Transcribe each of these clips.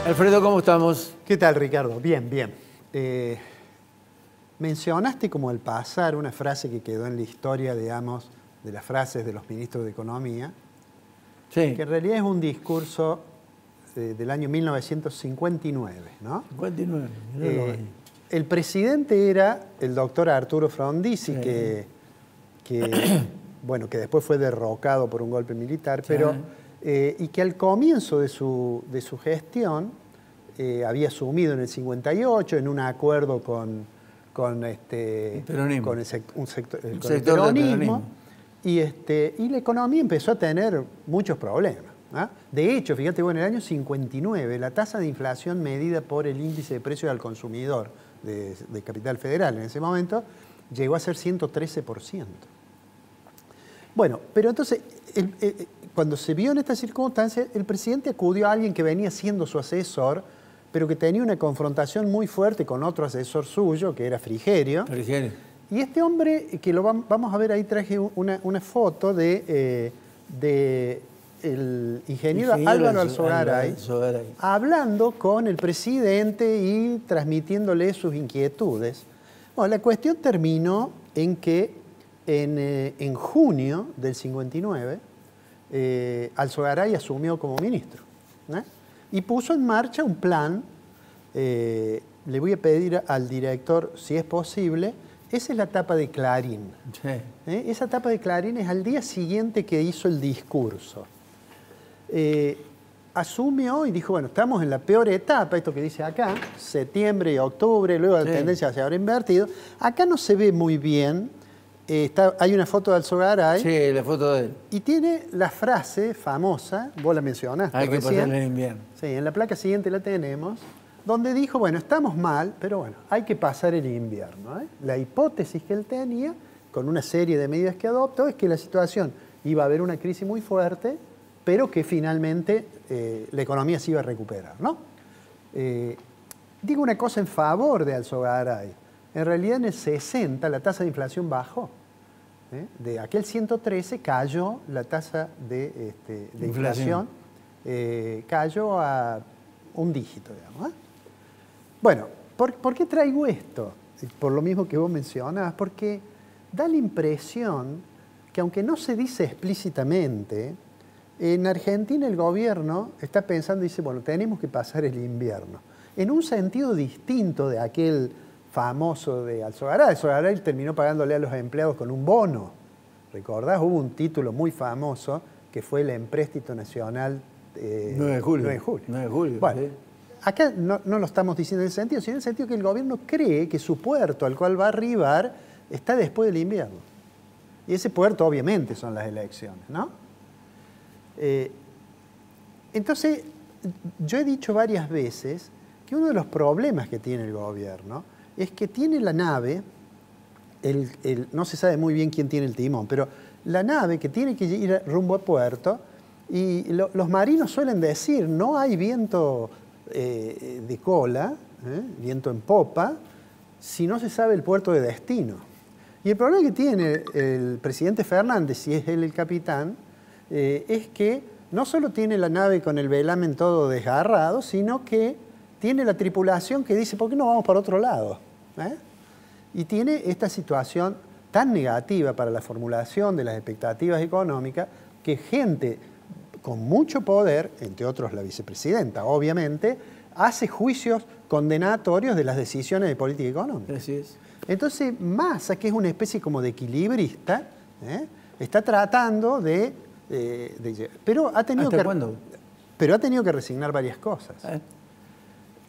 Alfredo, ¿cómo estamos? ¿Qué tal, Ricardo? Bien, bien. Mencionaste como al pasar una frase que quedó en la historia, digamos, de las frases de los ministros de Economía, Sí. que en realidad es un discurso del año 1959, ¿no? 59, mirá lo ahí. El presidente era el doctor Arturo Frondizi, Sí. bueno, que después fue derrocado por un golpe militar, Sí. pero y que al comienzo de su gestión había asumido en el 58 en un acuerdo con el peronismo. el Sector del peronismo. Y la economía empezó a tener muchos problemas, ¿ah? De hecho, fíjate, bueno, en el año 59 la tasa de inflación medida por el índice de precios al consumidor de Capital Federal en ese momento llegó a ser 113%. Bueno, pero entonces, cuando se vio en esta circunstancia, el presidente acudió a alguien que venía siendo su asesor, pero que tenía una confrontación muy fuerte con otro asesor suyo, que era Frigerio. Frigerio. Y este hombre, que lo vamos a ver ahí, traje una foto de el ingeniero Álvaro Alzogaray, hablando con el presidente y transmitiéndole sus inquietudes. Bueno, la cuestión terminó en que en junio del 59, Alzogaray asumió como ministro, ¿eh? Y puso en marcha un plan. Le voy a pedir al director, si es posible, esa es la tapa de Clarín. Sí. Esa tapa de Clarín es al día siguiente que hizo el discurso. Asumió y dijo, bueno, estamos en la peor etapa, esto que dice acá, septiembre y octubre, luego la tendencia se habrá invertido. Acá no se ve muy bien, hay una foto de Alzogaray. Sí, la foto de él. Y tiene la frase famosa, vos la mencionaste Hay que recién. pasarle el invierno. Sí, en la placa siguiente la tenemos, donde dijo, bueno, estamos mal, pero bueno, hay que pasar el invierno, ¿eh? La hipótesis que él tenía, con una serie de medidas que adoptó, es que la situación iba a haber una crisis muy fuerte, pero que finalmente la economía se iba a recuperar, ¿no? Digo una cosa en favor de Alzogaray. En realidad en el 60 la tasa de inflación bajó. De aquel 113 cayó la tasa de inflación, cayó a un dígito, digamos, ¿eh? Bueno, ¿por qué traigo esto? Por lo mismo que vos mencionabas, porque da la impresión que aunque no se dice explícitamente, en Argentina el gobierno está pensando y dice, bueno, tenemos que pasar el invierno, en un sentido distinto de aquel famoso de Alzogaray. Alzogaray terminó pagándole a los empleados con un bono. ¿Recordás? Hubo un título muy famoso que fue el Empréstito Nacional 9 de julio. 9 de julio. 9 de julio. Bueno, Sí. acá no lo estamos diciendo en ese sentido, sino en el sentido que el gobierno cree que su puerto al cual va a arribar está después del invierno. Y ese puerto obviamente son las elecciones, ¿no? Entonces, yo he dicho varias veces que uno de los problemas que tiene el gobierno es que tiene la nave, no se sabe muy bien quién tiene el timón, pero la nave que tiene que ir rumbo a puerto, y los marinos suelen decir, no hay viento de cola, viento en popa, si no se sabe el puerto de destino. Y el problema que tiene el presidente Fernández, si es él el capitán, es que no solo tiene la nave con el velamen todo desgarrado, sino que tiene la tripulación que dice, ¿por qué no vamos para otro lado? Y tiene esta situación tan negativa para la formulación de las expectativas económicas que gente con mucho poder, entre otros la vicepresidenta, obviamente, hace juicios condenatorios de las decisiones de política económica. Así es. Entonces, Massa, que es una especie como de equilibrista, está tratando pero ha tenido ¿Hasta cuándo? Pero ha tenido que resignar varias cosas.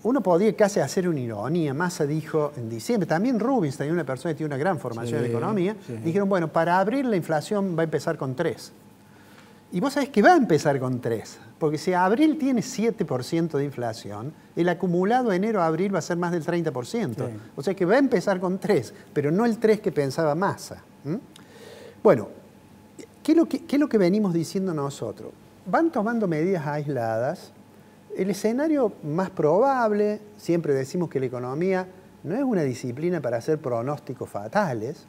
Uno podría casi hacer una ironía. Massa dijo en diciembre, también Rubinstein, una persona que tiene una gran formación en economía, dijeron, bueno, para abril la inflación va a empezar con 3. Y vos sabés que va a empezar con 3, porque si abril tiene 7% de inflación, el acumulado enero a abril va a ser más del 30%. Sí. O sea que va a empezar con 3, pero no el 3 que pensaba Massa. Bueno, ¿qué es lo que venimos diciendo nosotros? Van tomando medidas aisladas. El escenario más probable, siempre decimos que la economía no es una disciplina para hacer pronósticos fatales.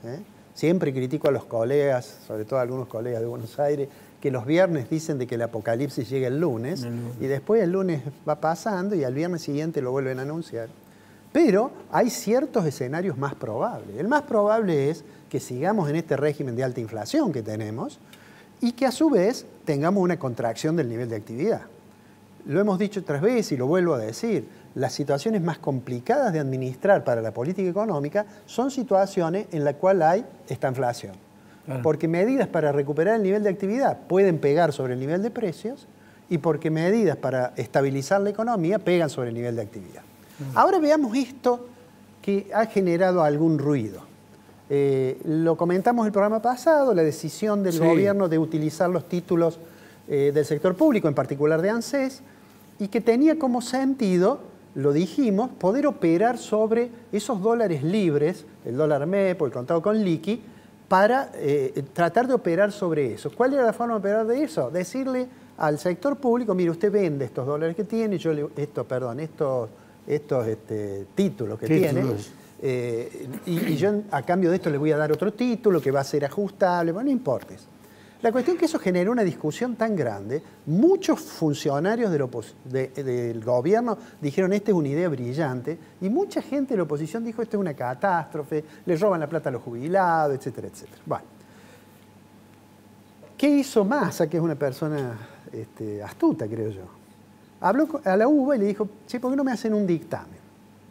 Siempre critico a los colegas, sobre todo a algunos colegas de Buenos Aires, que los viernes dicen de que el apocalipsis llega el lunes, y después el lunes va pasando y al viernes siguiente lo vuelven a anunciar. Pero hay ciertos escenarios más probables. El más probable es que sigamos en este régimen de alta inflación que tenemos y que a su vez tengamos una contracción del nivel de actividad. Lo hemos dicho otras veces y lo vuelvo a decir, las situaciones más complicadas de administrar para la política económica son situaciones en las cuales hay esta inflación. Claro. Porque medidas para recuperar el nivel de actividad pueden pegar sobre el nivel de precios y porque medidas para estabilizar la economía pegan sobre el nivel de actividad. Ahora veamos esto que ha generado algún ruido. Lo comentamos el programa pasado, la decisión del gobierno de utilizar los títulos del sector público, en particular de ANSES, y que tenía como sentido, lo dijimos, poder operar sobre esos dólares libres, el dólar MEP o el contado con liqui, para tratar de operar sobre eso. ¿Cuál era la forma de operar de eso? Decirle al sector público, mire, usted vende estos dólares que tiene, estos títulos que tiene, y yo a cambio de esto le voy a dar otro título que va a ser ajustable, bueno, no importa. La cuestión es que eso generó una discusión tan grande, muchos funcionarios del gobierno dijeron esta es una idea brillante, y mucha gente de la oposición dijo esto es una catástrofe, le roban la plata a los jubilados, etcétera, etcétera. Bueno, ¿qué hizo Massa, que es una persona astuta, creo yo? Habló a la UBA y le dijo, che, ¿por qué no me hacen un dictamen?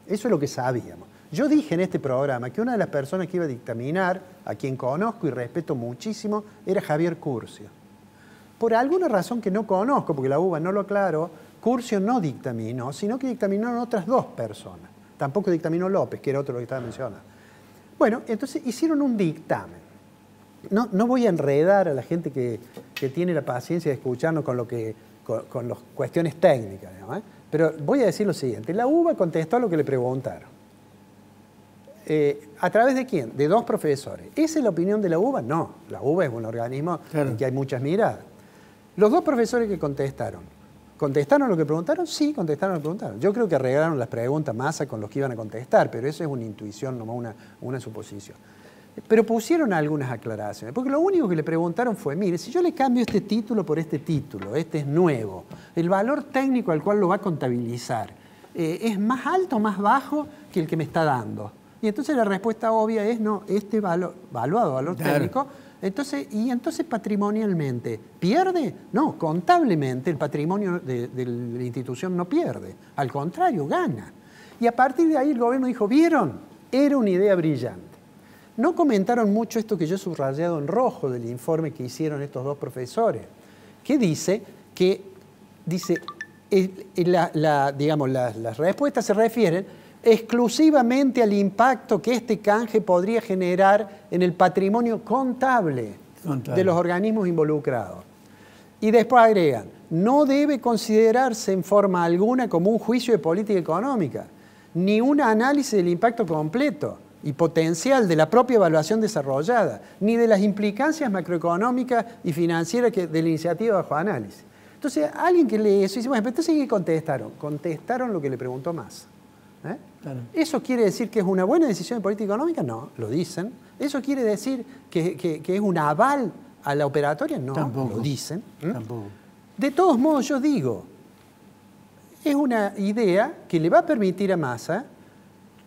Eso es lo que sabíamos. Yo dije en este programa que una de las personas que iba a dictaminar, a quien conozco y respeto muchísimo, era Javier Curcio. Por alguna razón que no conozco, porque la UBA no lo aclaró, Curcio no dictaminó, sino que dictaminaron otras dos personas. Tampoco dictaminó López, que era otro lo que estaba mencionando. Bueno, entonces hicieron un dictamen. No voy a enredar a la gente que tiene la paciencia de escucharnos con las cuestiones técnicas, ¿no? Pero voy a decir lo siguiente. La UBA contestó a lo que le preguntaron. ¿A través de quién? De dos profesores. ¿Esa es la opinión de la UBA? No. La UBA es un organismo en que hay muchas miradas. Los dos profesores que ¿contestaron lo que preguntaron? Sí, contestaron lo que preguntaron. Yo creo que arreglaron las preguntas Massa con los que iban a contestar, pero eso es una intuición, no una suposición. Pero pusieron algunas aclaraciones, porque lo único que le preguntaron fue, mire, si yo le cambio este título por este título, este es nuevo, el valor técnico al cual lo va a contabilizar, ¿es más alto o más bajo que el que me está dando? Y entonces la respuesta obvia es, no, este valor técnico, entonces patrimonialmente, ¿pierde? No, contablemente el patrimonio de la institución no pierde, al contrario, gana. Y a partir de ahí el gobierno dijo, ¿vieron? Era una idea brillante. No comentaron mucho esto que yo he subrayado en rojo del informe que hicieron estos dos profesores, que dice que las respuestas se refieren exclusivamente al impacto que este canje podría generar en el patrimonio contable de los organismos involucrados. Y después agregan, no debe considerarse en forma alguna como un juicio de política económica, ni un análisis del impacto completo y potencial de la propia evaluación desarrollada, ni de las implicancias macroeconómicas y financieras de la iniciativa bajo análisis. Entonces, alguien que lee eso dice, bueno, pero entonces ¿qué contestaron? Contestaron lo que le preguntó Massa. Claro. ¿Eso quiere decir que es una buena decisión de política económica? No, lo dicen. ¿Eso quiere decir que es un aval a la operatoria? No, tampoco. Lo dicen. Tampoco. De todos modos, yo digo, es una idea que le va a permitir a Massa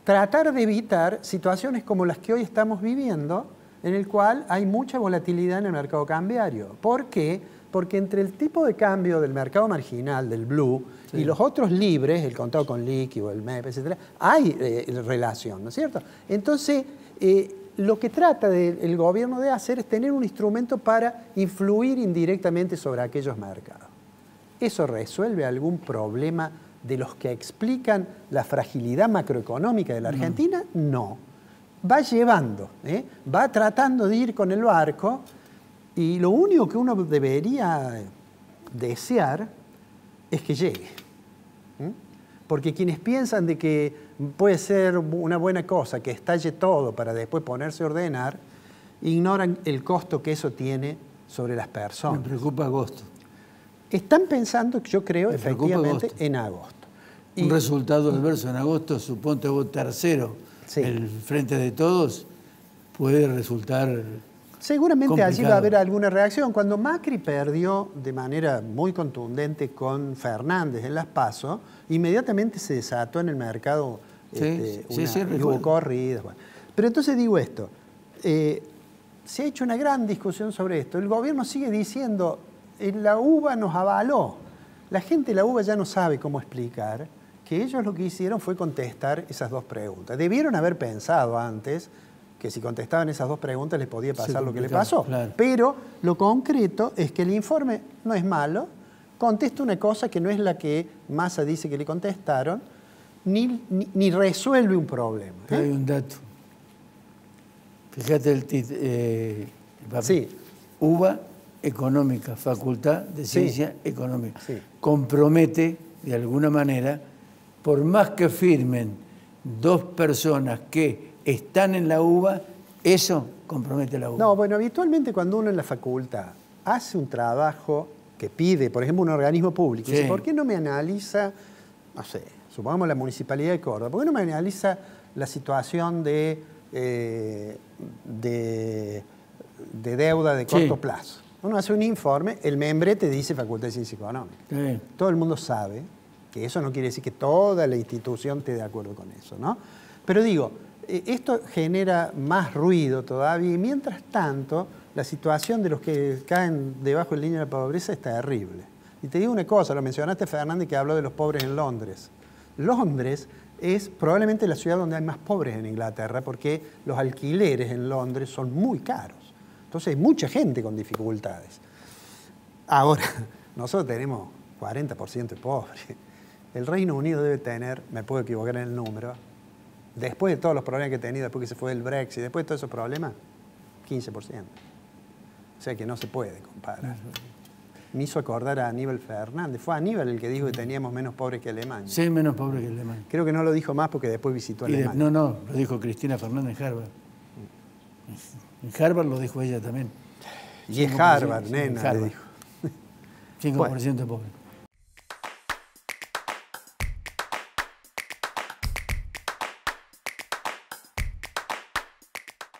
tratar de evitar situaciones como las que hoy estamos viviendo, en el cual hay mucha volatilidad en el mercado cambiario. ¿Por qué? Porque entre el tipo de cambio del mercado marginal, del blue, y los otros libres, el contado con liqui o el MEP, etc., hay relación, ¿no es cierto? Entonces, lo que trata el gobierno de hacer es tener un instrumento para influir indirectamente sobre aquellos mercados. ¿Eso resuelve algún problema de los que explican la fragilidad macroeconómica de la Argentina? No. Va llevando, va tratando de ir con el barco, y lo único que uno debería desear es que llegue. Porque quienes piensan de que puede ser una buena cosa, que estalle todo para después ponerse a ordenar, ignoran el costo que eso tiene sobre las personas. Me preocupa agosto. Están pensando, yo creo, efectivamente, en agosto. Un resultado adverso en agosto, suponte vos tercero, el Frente de Todos, puede resultar Seguramente allí complicado. va a haber alguna reacción. Cuando Macri perdió de manera muy contundente con Fernández en las PASO, inmediatamente se desató en el mercado y hubo corridas. Bueno. Pero entonces digo esto, se ha hecho una gran discusión sobre esto. El gobierno sigue diciendo, la UBA nos avaló. La gente de la UBA ya no sabe cómo explicar que ellos lo que hicieron fue contestar esas dos preguntas. Debieron haber pensado antes que si contestaban esas dos preguntas les podía pasar lo que le pasó. Claro. Pero lo concreto es que el informe no es malo, contesta una cosa que no es la que Massa dice que le contestaron, ni resuelve un problema. Pero hay un dato. Fíjate el papel. Sí. UBA Económica, Facultad de Ciencia Económica. Sí. Compromete, de alguna manera, por más que firmen dos personas que están en la UBA, eso compromete la UBA. No, bueno, habitualmente cuando uno en la facultad hace un trabajo que pide, por ejemplo, un organismo público, dice, ¿por qué no me analiza, no sé, supongamos la Municipalidad de Córdoba, ¿por qué no me analiza la situación de deuda de corto plazo? Uno hace un informe, el membrete dice Facultad de Ciencias Económicas. Sí. Todo el mundo sabe que eso no quiere decir que toda la institución esté de acuerdo con eso, ¿no? Pero digo, esto genera más ruido todavía y mientras tanto la situación de los que caen debajo de la línea de la pobreza es terrible. Y te digo una cosa, lo mencionaste Fernández que habló de los pobres en Londres. Londres es probablemente la ciudad donde hay más pobres en Inglaterra porque los alquileres en Londres son muy caros. Entonces hay mucha gente con dificultades. Ahora, nosotros tenemos 40% de pobres. El Reino Unido debe tener, me puedo equivocar en el número, después de todos los problemas que he tenido, después que se fue el Brexit, después de todos esos problemas, 15%. O sea que no se puede comparar. Me hizo acordar a Aníbal Fernández. Fue Aníbal el que dijo que teníamos menos pobres que Alemania. Sí, menos pobre que Alemania. Creo que no lo dijo más porque después visitó Alemania. No, lo dijo Cristina Fernández en Harvard. En Harvard lo dijo ella también. Y es Harvard, nena, le dijo. 5% pobre.